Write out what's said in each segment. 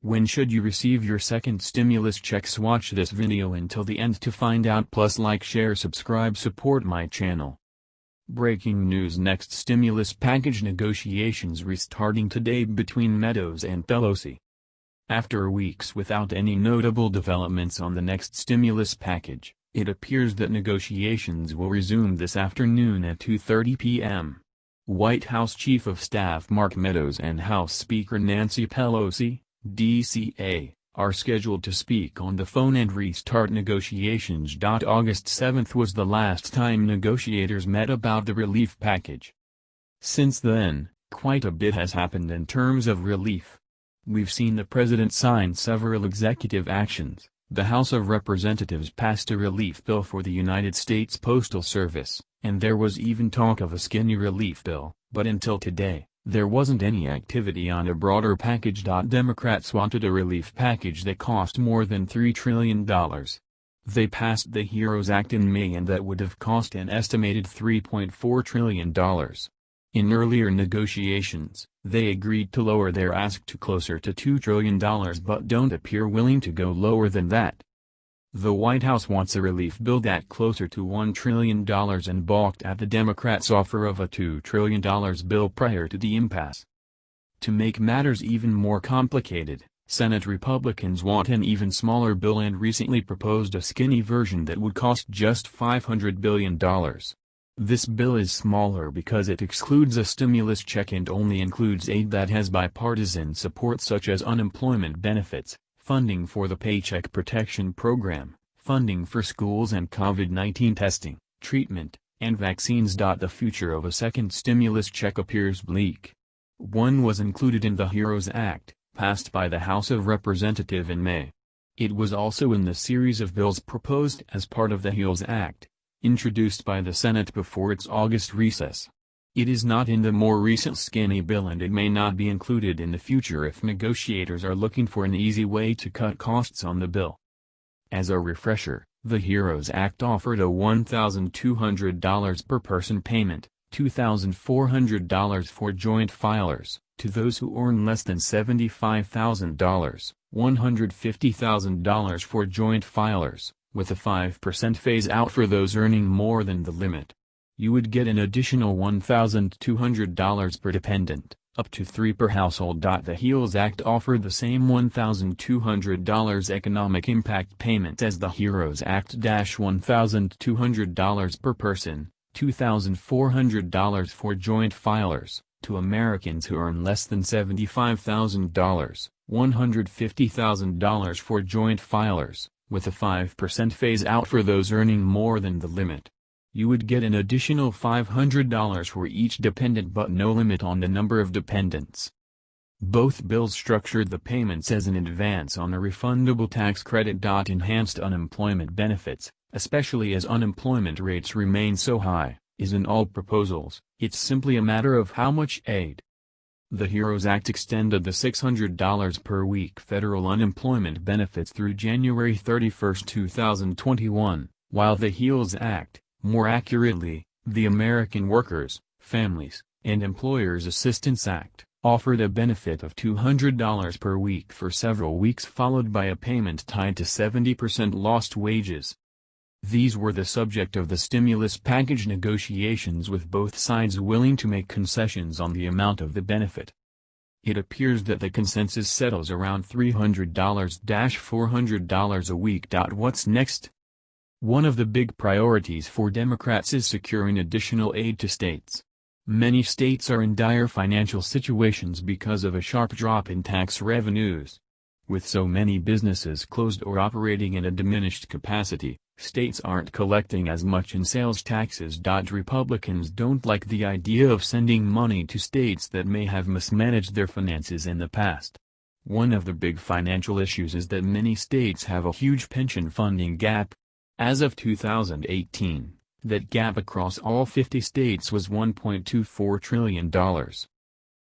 When should you receive your second stimulus checks? Watch this video until the end to find out. Plus like, share, subscribe, support my channel. Breaking news: next stimulus package negotiations restarting today between Meadows and Pelosi. After weeks without any notable developments on the next stimulus package, it appears that negotiations will resume this afternoon at 2:30 p.m. White House Chief of Staff Mark Meadows and House Speaker Nancy Pelosi, DCA, are scheduled to speak on the phone and restart negotiations. August 7 was the last time negotiators met about the relief package. Since then, quite a bit has happened in terms of relief. We've seen the president sign several executive actions. The House of Representatives passed a relief bill for the United States Postal Service, and there was even talk of a skinny relief bill, but until today, there wasn't any activity on a broader package. Democrats wanted a relief package that cost more than $3 trillion. They passed the HEROES Act in May, and that would have cost an estimated $3.4 trillion. In earlier negotiations, they agreed to lower their ask to closer to $2 trillion but don't appear willing to go lower than that. The White House wants a relief bill that closer to $1 trillion and balked at the Democrats' offer of a $2 trillion bill prior to the impasse. To make matters even more complicated, Senate Republicans want an even smaller bill and recently proposed a skinny version that would cost just $500 billion. This bill is smaller because it excludes a stimulus check and only includes aid that has bipartisan support, such as unemployment benefits, funding for the Paycheck Protection Program, funding for schools and COVID-19 testing, treatment, and vaccines. The future of a second stimulus check appears bleak. One was included in the HEROES Act, passed by the House of Representatives in May. It was also in the series of bills proposed as part of the HEROES Act, introduced by the Senate before its August recess. It is not in the more recent skinny bill, and it may not be included in the future if negotiators are looking for an easy way to cut costs on the bill. As a refresher, the HEROES Act offered a $1,200 per person payment, $2,400 for joint filers, to those who earn less than $75,000, $150,000 for joint filers, with a 5% phase-out for those earning more than the limit. You would get an additional $1,200 per dependent, up to 3 per household. The HEROES Act offered the same $1,200 economic impact payment as the HEROES Act, $1,200 per person, $2,400 for joint filers, to Americans who earn less than $75,000, $150,000 for joint filers, with a 5% phase-out for those earning more than the limit. You would get an additional $500 for each dependent but no limit on the number of dependents. Both bills structured the payments as an advance on a refundable tax credit. Enhanced unemployment benefits, especially as unemployment rates remain so high, isn't all proposals. It's simply a matter of how much aid. The HEROES Act extended the $600 per week federal unemployment benefits through January 31, 2021, while the HEROES Act, more accurately, the American Workers, Families, and Employers Assistance Act, offered a benefit of $200 per week for several weeks, followed by a payment tied to 70% lost wages. These were the subject of the stimulus package negotiations, with both sides willing to make concessions on the amount of the benefit. It appears that the consensus settles around $300-$400 a week. What's next? One of the big priorities for Democrats is securing additional aid to states. Many states are in dire financial situations because of a sharp drop in tax revenues. With so many businesses closed or operating in a diminished capacity, states aren't collecting as much in sales taxes. Republicans don't like the idea of sending money to states that may have mismanaged their finances in the past. One of the big financial issues is that many states have a huge pension funding gap. As of 2018, that gap across all 50 states was $1.24 trillion.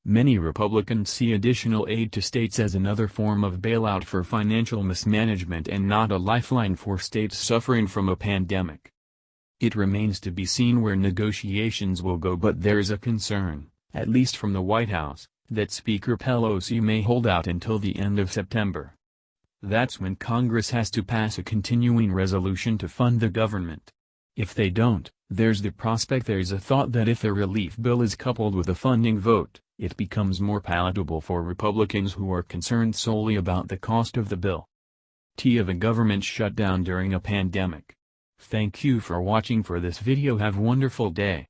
Many Republicans see additional aid to states as another form of bailout for financial mismanagement and not a lifeline for states suffering from a pandemic. It remains to be seen where negotiations will go, but there is a concern, at least from the White House, that Speaker Pelosi may hold out until the end of September. That's when Congress has to pass a continuing resolution to fund the government. If they don't, there's a thought that if a relief bill is coupled with a funding vote, it becomes more palatable for Republicans who are concerned solely about the cost of the bill. Of a government shutdown during a pandemic. Thank you for watching this video. Have a wonderful day.